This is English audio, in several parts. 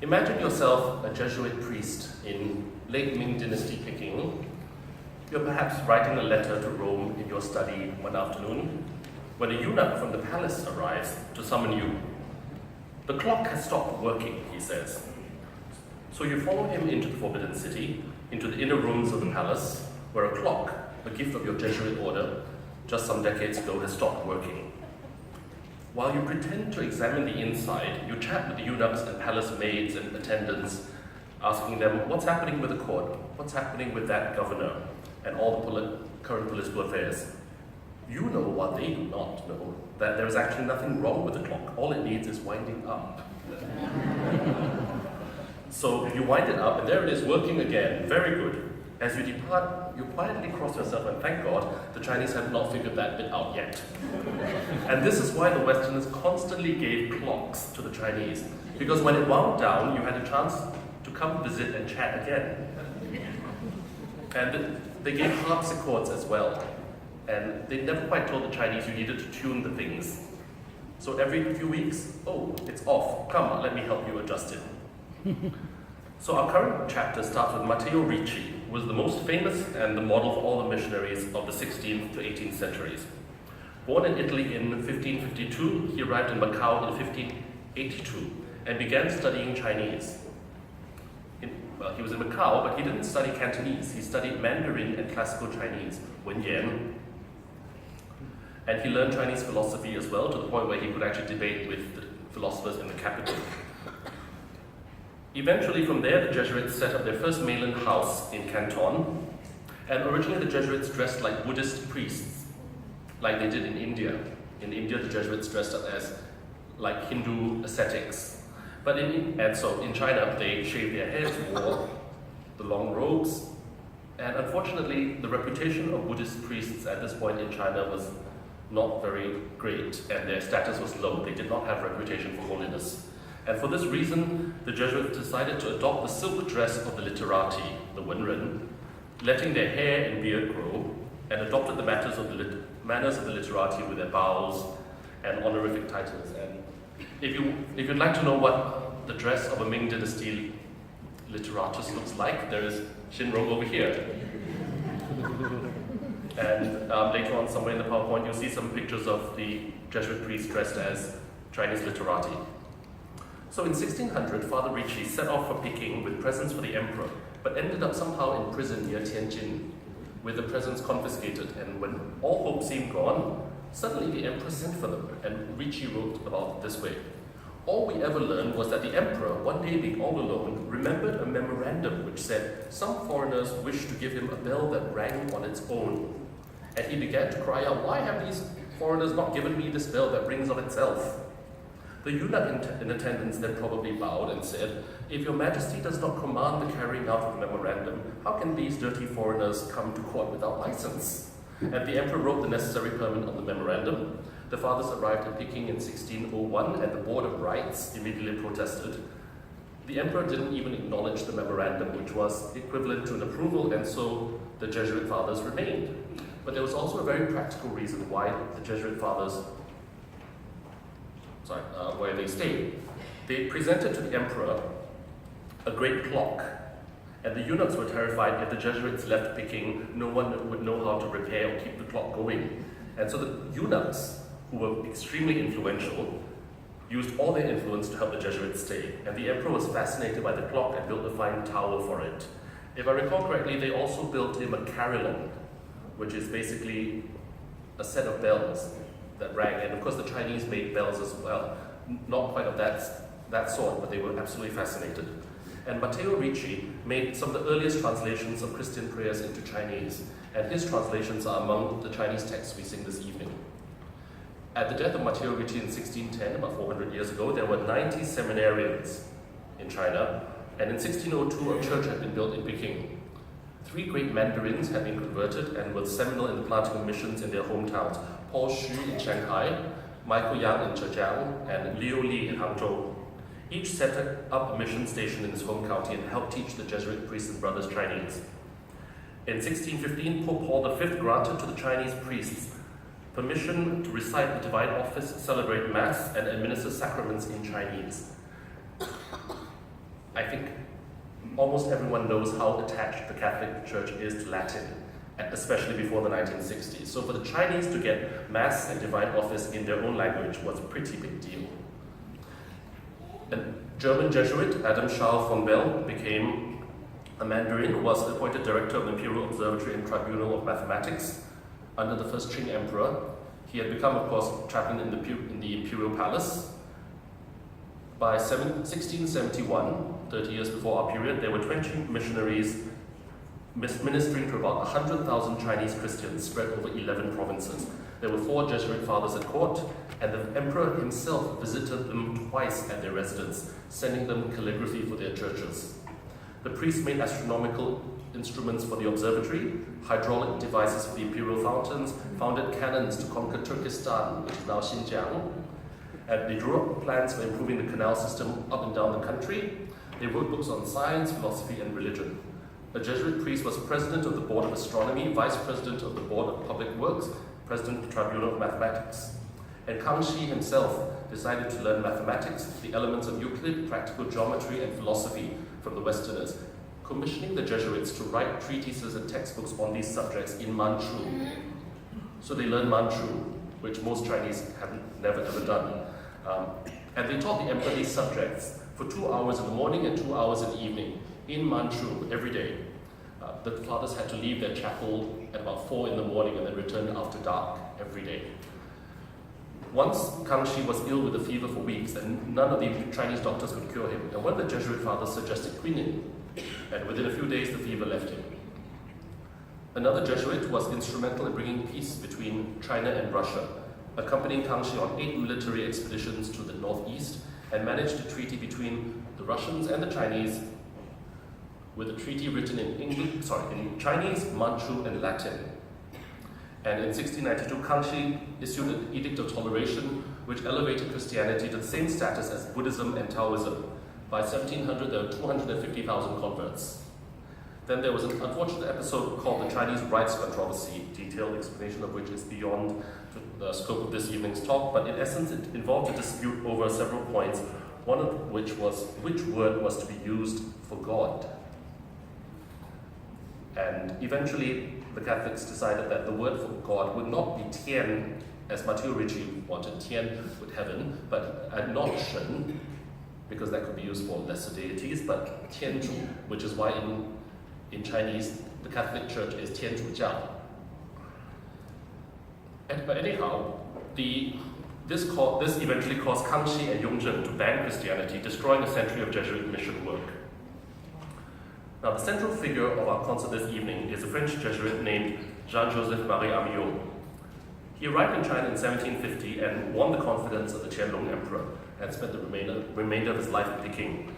Imagine yourself a Jesuit priest in late Ming Dynasty Peking. You're perhaps writing a letter to Rome in your study one afternoon when a eunuch from the palace arrives to summon you. The clock has stopped working, he says. So you follow him into the Forbidden City, into the inner rooms of the palace, where a clock, a gift of your Jesuit order, just some decades ago has stopped working. While you pretend to examine the inside, you chat with the eunuchs and palace maids and attendants, asking them what's happening with the court, what's happening with that governor, and all the current political affairs. You know what they do not know, that there is actually nothing wrong with the clock. All it needs is winding up. So you wind it up, and there it is, working again. Very good. As you depart, you quietly cross yourself, and thank God, the Chinese have not figured that bit out yet. And this is why the Westerners constantly gave clocks to the Chinese, because when it wound down, you had a chance to come visit and chat again. And they gave harpsichords as well. And they never quite told the Chinese you needed to tune the things. So every few weeks, oh, it's off. Come, let me help you adjust it. So our current chapter starts with Matteo Ricci, who was the most famous and the model for all the missionaries of the 16th to 18th centuries. Born in Italy in 1552, he arrived in Macau in 1582 and began studying Chinese. He was in Macau, but he didn't study Cantonese. He studied Mandarin and classical Chinese, Wenyan. And he learned Chinese philosophy as well, to the point where he could actually debate with the philosophers in the capital. Eventually, from there, the Jesuits set up their first mainland house in Canton. And originally, the Jesuits dressed like Buddhist priests, like they did in India. In India, the Jesuits dressed up as like Hindu ascetics. And so in China, they shaved their heads, wore the long robes. And unfortunately, the reputation of Buddhist priests at this point in China was not very great, and their status was low. They did not have a reputation for holiness. And for this reason, the Jesuits decided to adopt the silk dress of the literati, the Wenren, letting their hair and beard grow, and adopted the manners of the literati with their bows and honorific titles. And if you'd like to know what the dress of a Ming Dynasty literatus looks like, there is Shinrong over here. And later on, somewhere in the PowerPoint, you'll see some pictures of the Jesuit priests dressed as Chinese literati. So in 1600, Father Ricci set off for Peking with presents for the emperor, but ended up somehow in prison near Tianjin, with the presents confiscated. And when all hope seemed gone, suddenly the emperor sent for them, and Ricci wrote about it this way. All we ever learned was that the emperor, one day being all alone, remembered a memorandum which said some foreigners wished to give him a bell that rang on its own. And he began to cry out, "Why have these foreigners not given me this bell that rings of itself?" The eunuch in attendance then probably bowed and said, "If your majesty does not command the carrying out of the memorandum, how can these dirty foreigners come to court without license?" And the emperor wrote the necessary permit on the memorandum. The fathers arrived in Peking in 1601, and the Board of Rights immediately protested. The emperor didn't even acknowledge the memorandum, which was equivalent to an approval, and so the Jesuit fathers remained. But there was also a very practical reason why the Jesuit fathers where they stayed. They presented to the emperor a great clock, and the eunuchs were terrified if the Jesuits left Peking, no one would know how to repair or keep the clock going. And so the eunuchs, who were extremely influential, used all their influence to help the Jesuits stay. And the emperor was fascinated by the clock and built a fine tower for it. If I recall correctly, they also built him a carillon, which is basically a set of bells that rang, and of course the Chinese made bells as well. Not quite of that sort, but they were absolutely fascinated. And Matteo Ricci made some of the earliest translations of Christian prayers into Chinese, and his translations are among the Chinese texts we sing this evening. At the death of Matteo Ricci in 1610, about 400 years ago, there were 90 seminarians in China, and in 1602 a church had been built in Peking. 3 great mandarins had been converted and were seminal in the planting of missions in their hometowns: Paul Xu in Shanghai, Michael Yang in Zhejiang, and Liu Li in Hangzhou. Each set up a mission station in his home county and helped teach the Jesuit priests and brothers Chinese. In 1615, Pope Paul V granted to the Chinese priests permission to recite the divine office, celebrate Mass, and administer sacraments in Chinese. think almost everyone knows how attached the Catholic Church is to Latin, especially before the 1960s. So for the Chinese to get Mass and Divine Office in their own language was a pretty big deal. A German Jesuit, Adam Charles von Bell, became a Mandarin who was appointed director of the Imperial Observatory and Tribunal of Mathematics under the first Qing Emperor. He had become, of course, chaplain in the Imperial Palace. By 1671, 30 years before our period, there were 20 missionaries ministering to about 100,000 Chinese Christians spread over 11 provinces. There were 4 Jesuit fathers at court, and the emperor himself visited them twice at their residence, sending them calligraphy for their churches. The priests made astronomical instruments for the observatory, hydraulic devices for the imperial fountains, founded cannons to conquer Turkestan, which is now Xinjiang, and they drew up plans for improving the canal system up and down the country. They wrote books on science, philosophy, and religion. A Jesuit priest was president of the Board of Astronomy, vice president of the Board of Public Works, president of the Tribunal of Mathematics. And Kangxi himself decided to learn mathematics, the elements of Euclid, practical geometry, and philosophy from the Westerners, commissioning the Jesuits to write treatises and textbooks on these subjects in Manchu. So they learned Manchu, which most Chinese have never ever done. And they taught the emperor these subjects for 2 hours in the morning and 2 hours in the evening in Manchu every day. The fathers had to leave their chapel at about 4 in the morning and then return after dark every day. Once Kangxi was ill with a fever for weeks and none of the Chinese doctors could cure him. And one of the Jesuit fathers suggested quinine, and within a few days the fever left him. Another Jesuit was instrumental in bringing peace between China and Russia, accompanying Kangxi on 8 military expeditions to the northeast and managed a treaty between the Russians and the Chinese, with a treaty written in Chinese, Manchu, and Latin. And in 1692, Kangxi issued an Edict of Toleration, which elevated Christianity to the same status as Buddhism and Taoism. By 1700, there were 250,000 converts. Then there was an unfortunate episode called the Chinese Rights Controversy, detailed explanation of which is beyond the scope of this evening's talk, but in essence it involved a dispute over several points, one of which was which word was to be used for God. And eventually the Catholics decided that the word for God would not be Tian, as Matteo Ricci wanted, Tian with heaven, but not Shen, because that could be used for lesser deities, but Tianzhu, which is why in Chinese the Catholic Church is Tianzhu Jiao. But anyhow, this eventually caused Kangxi and Yongzheng to ban Christianity, destroying a century of Jesuit mission work. Now, the central figure of our concert this evening is a French Jesuit named Jean-Joseph Marie Amiot. He arrived in China in 1750 and won the confidence of the Qianlong Emperor and spent the remainder of his life in Peking.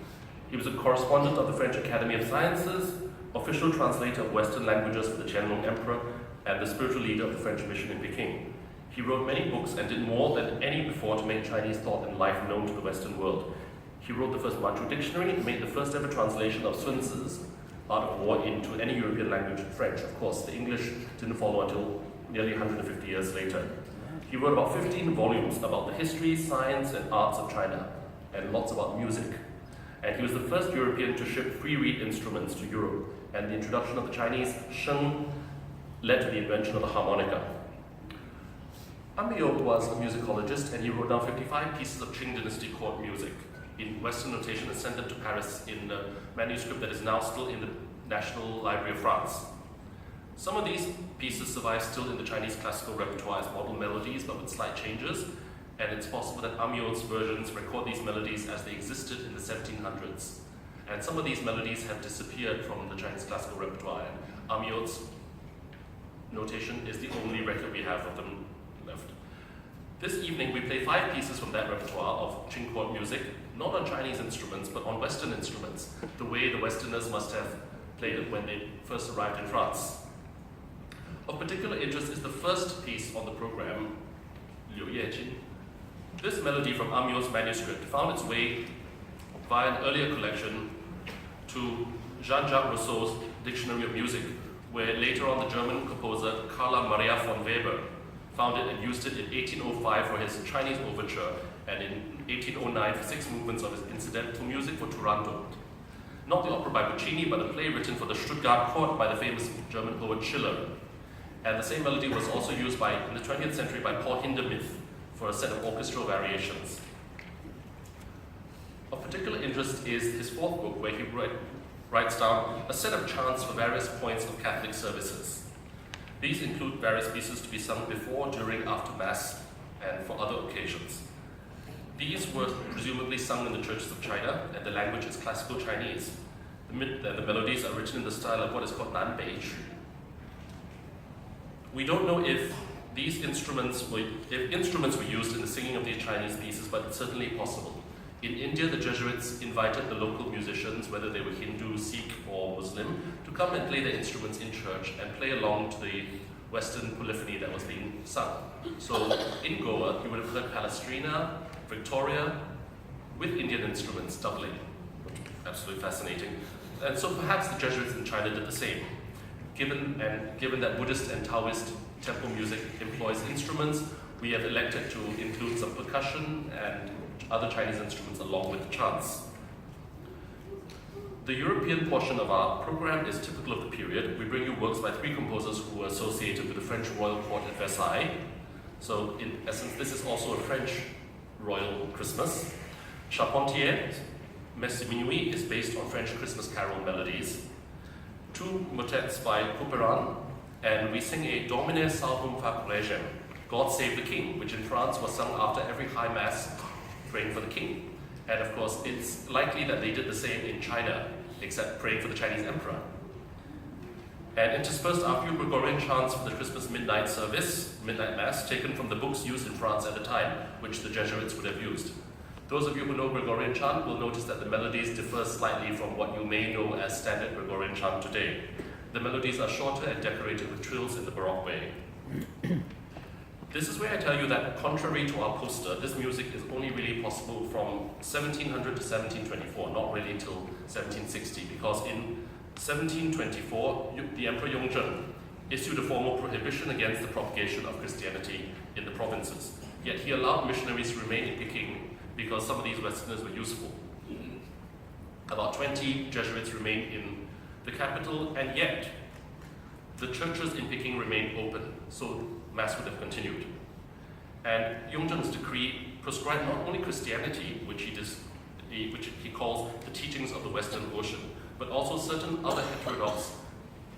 He was a correspondent of the French Academy of Sciences, official translator of Western languages for the Qianlong Emperor, and the spiritual leader of the French mission in Peking. He wrote many books and did more than any before to make Chinese thought and life known to the Western world. He wrote the first Manchu dictionary and made the first ever translation of Sun Tzu's Art of War into any European language, French. Of course, the English didn't follow until nearly 150 years later. He wrote about 15 volumes about the history, science, and arts of China, and lots about music. And he was the first European to ship free reed instruments to Europe, and the introduction of the Chinese sheng led to the invention of the harmonica. Amiot was a musicologist, and he wrote down 55 pieces of Qing dynasty court music in Western notation and sent them to Paris in a manuscript that is now still in the National Library of France. Some of these pieces survive still in the Chinese classical repertoire as model melodies, but with slight changes, and it's possible that Amiot's versions record these melodies as they existed in the 1700s. And some of these melodies have disappeared from the Chinese classical repertoire, and Amiot's notation is the only record we have of them left. This evening we play 5 pieces from that repertoire of Qing court music, not on Chinese instruments, but on Western instruments, the way the Westerners must have played it when they first arrived in France. Of particular interest is the first piece on the program, Liu Ye Jin. This melody from Amiot's manuscript found its way via an earlier collection to Jean-Jacques Rousseau's Dictionary of Music, where later on the German composer Carl Maria von Weber found it and used it in 1805 for his Chinese overture, and in 1809 for 6 movements of his incidental music for Turandot. Not the opera by Puccini, but a play written for the Stuttgart court by the famous German poet Schiller. And the same melody was also used in the 20th century by Paul Hindemith for a set of orchestral variations. Of particular interest is his fourth book, where he writes down a set of chants for various points of Catholic services. These include various pieces to be sung before, during, after Mass, and for other occasions. These were presumably sung in the churches of China, and the language is classical Chinese. The melodies are written in the style of what is called Nanbei. We don't know if instruments were used in the singing of these Chinese pieces, but it's certainly possible. In India, the Jesuits invited the local musicians, whether they were Hindu, Sikh, or Muslim, to come and play their instruments in church and play along to the Western polyphony that was being sung. So in Goa, you would have heard Palestrina, Victoria, with Indian instruments doubling. Absolutely fascinating. And so perhaps the Jesuits in China did the same. Given that Buddhist and Taoist temple music employs instruments, we have elected to include some percussion and other Chinese instruments along with the chants. The European portion of our program is typical of the period. We bring you works by three composers who were associated with the French royal court at Versailles. So in essence, this is also a French royal Christmas. Charpentier's Messe Minuit is based on French Christmas carol melodies. Two motets by Couperin, and we sing a Domine Salvum Fac Regem, God Save the King, which in France was sung after every high mass, praying for the king. And of course, it's likely that they did the same in China, except praying for the Chinese emperor. And interspersed are a few Gregorian chants for the Christmas midnight service, midnight mass, taken from the books used in France at the time, which the Jesuits would have used. Those of you who know Gregorian chant will notice that the melodies differ slightly from what you may know as standard Gregorian chant today. The melodies are shorter and decorated with trills in the Baroque way. This is where I tell you that, contrary to our poster, this music is only really possible from 1700 to 1724, not really until 1760, because in 1724, the Emperor Yongzheng issued a formal prohibition against the propagation of Christianity in the provinces. Yet he allowed missionaries to remain in Peking because some of these Westerners were useful. About 20 Jesuits remained in the capital, and yet the churches in Peking remained open, so Mass would have continued. And Yongzheng's decree prescribed not only Christianity, which he calls the teachings of the Western Ocean, but also certain other heterodox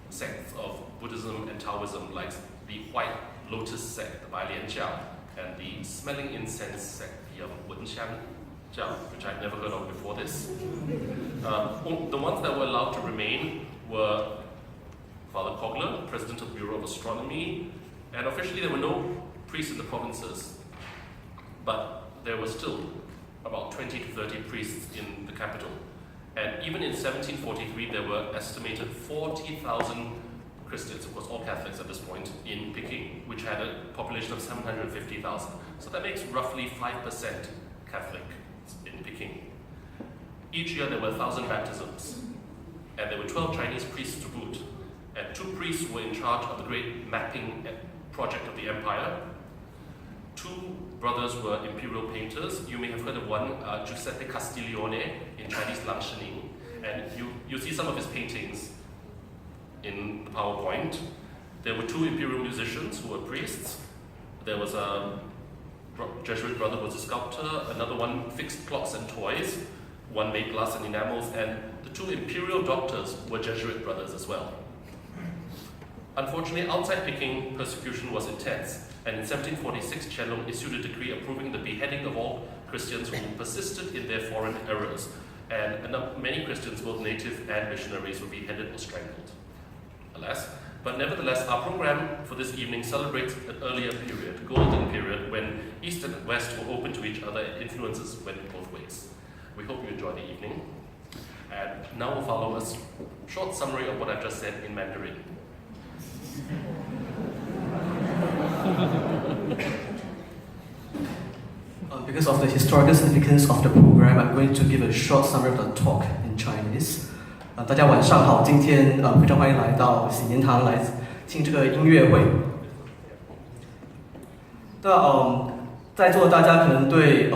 sects of Buddhism and Taoism, like the White Lotus sect, the Bailianjiang, and the Smelling Incense sect, the Wenxianjiang, which I'd never heard of before this. The ones that were allowed to remain were Father Kogler, President of the Bureau of Astronomy, and officially there were no priests in the provinces, but there were still about 20 to 30 priests in the capital. And even in 1743, there were estimated 40,000 Christians, of course all Catholics at this point, in Peking, which had a population of 750,000. So that makes roughly 5% Catholic in Peking. Each year there were 1,000 baptisms, and there were 12 Chinese priests to boot. And 2 priests were in charge of the great mapping project of the empire. 2 brothers were imperial painters. You may have heard of one, Giuseppe Castiglione, in Chinese Lang Shening. And you see some of his paintings in the PowerPoint. There were 2 imperial musicians who were priests. There was a Jesuit brother who was a sculptor. Another one fixed clocks and toys. One made glass and enamels. And the 2 imperial doctors were Jesuit brothers as well. Unfortunately, outside Peking, persecution was intense, and in 1746, Qianlong issued a decree approving the beheading of all Christians who persisted in their foreign errors, and many Christians, both native and missionaries, were beheaded or strangled. Alas, but nevertheless, our program for this evening celebrates an earlier period, a golden period, when East and West were open to each other and influences went both ways. We hope you enjoy the evening, and now we'll follow a short summary of what I've just said in Mandarin. Because of the historical significance of the program, I'm going to give a short summary of the talk in Chinese. 大家晚上好，今天非常欢迎来到喜年堂来听这个音乐会。那在座的大家可能对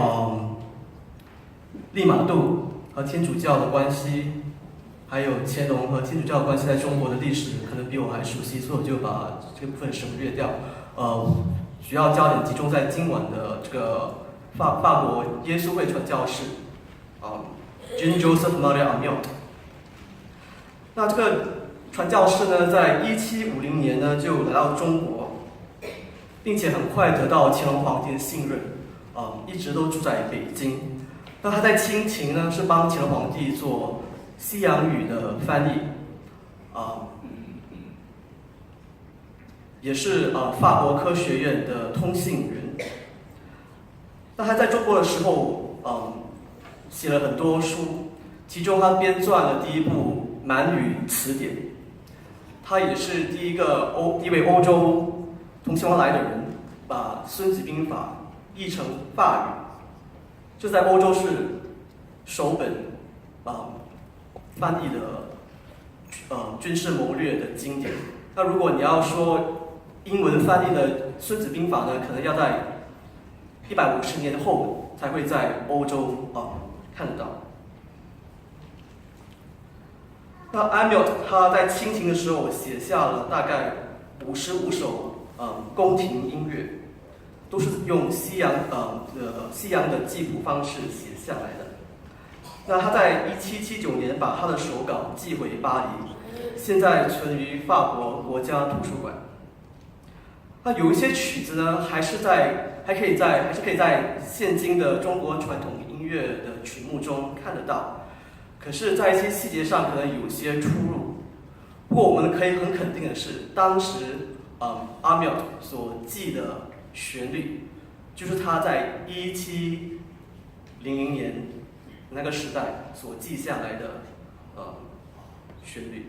利玛窦和天主教的关系还有乾隆和天主教关系在中国的历史可能比我还熟悉，所以我就把这个部分省略掉。主要焦点集中在今晚的这个法国耶稣会传教士Jean Joseph Maria Amiot。那这个传教士呢，在1750年呢就来到中国，并且很快得到乾隆皇帝的信任，一直都住在北京。那他在清廷呢是帮乾隆皇帝做西洋语的翻译，也是法国科学院的通信员。那他在中国的时候，写了很多书，其中他编撰了第一部满语词典。他也是第一位欧洲从西方来的人，把《孙子兵法》译成法语，这在欧洲是首本翻译的军事谋略的经典。那如果你要说英文翻译的《孙子兵法》呢，可能要在150年后才会在欧洲看得到。那 Amiot 他在清廷的时候写下了大概55首宫廷音乐，都是用西洋的记谱方式写下来的。那他在1779年把他的手稿寄回巴黎，现在存于法国国家图书馆。那有一些曲子呢，还是可以在现今的中国传统音乐的曲目中看得到。可是，在一些细节上可能有些出入。不过，我们可以很肯定的是，当时Amiot 所记的旋律，就是他在1700年那个时代所记下来的旋律。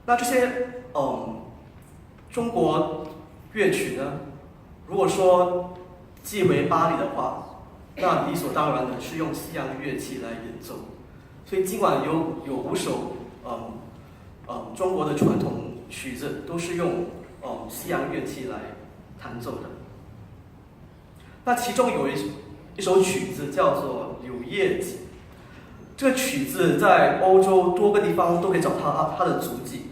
那这些中国乐曲呢，如果说寄回巴黎的话，那理所当然的是用西洋乐器来演奏，所以尽管有5首中国的传统曲子都是用西洋乐器来弹奏的。那其中有一首曲子叫做《柳叶集》，这个曲子在欧洲多个地方都可以找到它的足迹。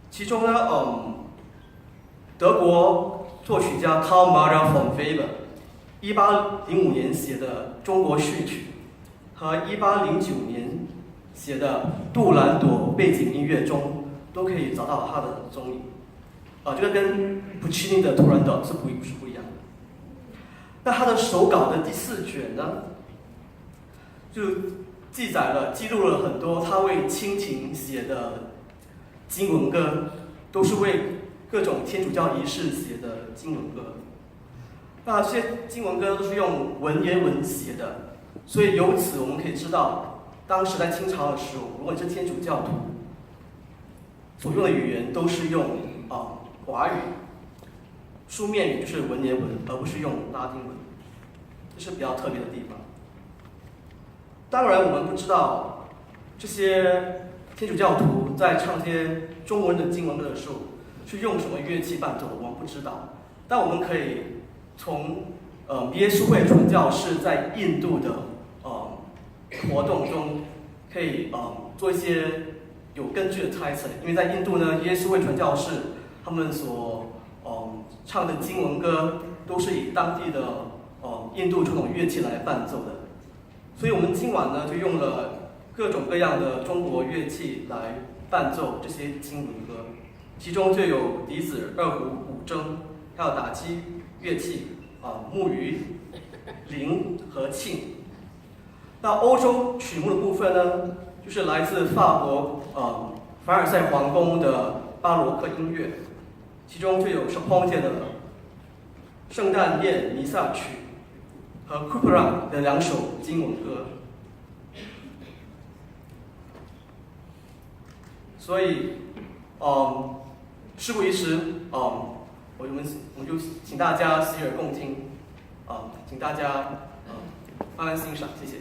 其中呢，德国作曲家 Carl Maria von Weber 1805年写的《中国序曲》和1809年写的《杜兰朵背景音乐》中都可以找到他的踪影。这个跟 Puccini 的《图兰朵》是不一样的。那他的手稿的第4卷呢，就记录了很多他为清廷写的经文歌，都是为各种天主教仪式写的经文歌。那这些经文歌都是用文言文写的，所以由此我们可以知道，当时在清朝的时候，如果你是天主教徒，所用的语言都是用华语，书面语就是文言文，而不是用拉丁文，这是比较特别的地方。当然，我们不知道这些天主教徒在唱这些中文的经文歌的时候是用什么乐器伴奏，我们不知道。但我们可以从耶稣会传教士在印度的活动中，可以做一些有根据的猜测。因为在印度呢，耶稣会传教士他们所唱的经文歌都是以当地的印度传统乐器来伴奏的。所以我们今晚呢就用了各种各样的中国乐器来伴奏这些经文歌，其中就有笛子、二胡、古筝，还有打击乐器木鱼、铃和磬。那欧洲曲目的部分呢，就是来自法国凡尔赛皇宫的巴洛克音乐，其中就有 Chopin 的圣诞夜弥撒曲和 Couperin 的2首经文歌。所以，事不宜迟，我们就请大家洗耳恭听，请大家慢慢欣赏，谢谢。